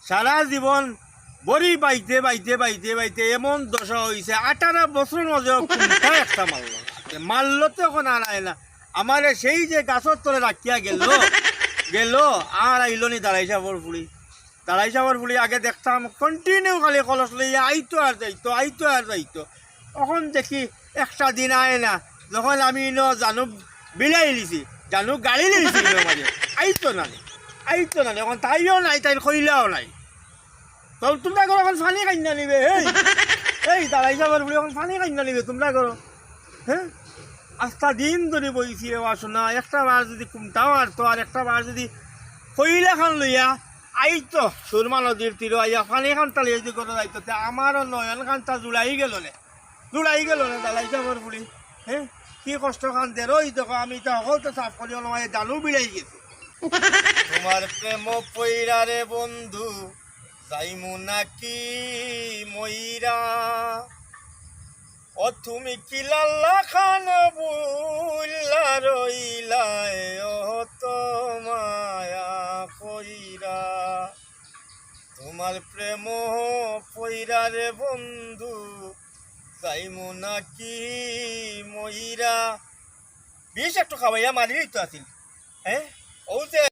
সারা জীবন বড়ি বাইতে বাইতে বাইতে বাইতে এমন দশা হয়েছে 18 বছরের মাঝে একটা মারলো তো এখন আর আয় না। আমারে সেই যে গাছর তলে রাখিয়া গেল আর আইলো নি দাঁড়াই সাবর ফুলি আগে দেখতাম কন্টিনিউ খালি কলস লইয়া আইতো আর যাইতো এখন দেখি একটা দিন আয় না। যখন আমি জানু বিলাই লিছি জানু গাড়ি লিছি মাঝে আইতো না এখন তাইও নাই তাই কইলাও নাই। তো তোমরা করো এখন ফানি কান্না নিবে এই দাঁড়াই সাবর ফুলি এখন ফানি কান্না নিবে তোমরা করো। হ্যাঁ আস্তা দিন ধরে বইছি রে শোনা একটা বার যদি কুমটাও আরতো আর একটা বার যদি কইলা খান লইয়া আইতো সুরমা নদীর তীর আইয়া ফানি খান তালিয়ে যদি করে যাইতো আমারও নয়ন খানটা জুড়াই গেল না দালাই যাবার ফুলি। হ্যাঁ কি কষ্ট খান দে রই দেখো আমি তো সকলতে সাফ করি নয় জানু বিড়াই গেছি। তোমার প্রেম পইরা রে বন্ধু যাইমু নাকি মইরা ও তুমি কি লাল্লা খান বুল্লা রইলাই ও তো মায়া কইরা তোমার প্রেম পইরা রে বন্ধু যাইমু নাকি মইরা বিষ একটু খাওয়াইয়া মারি তো আছিল। হ্যাঁ ও যে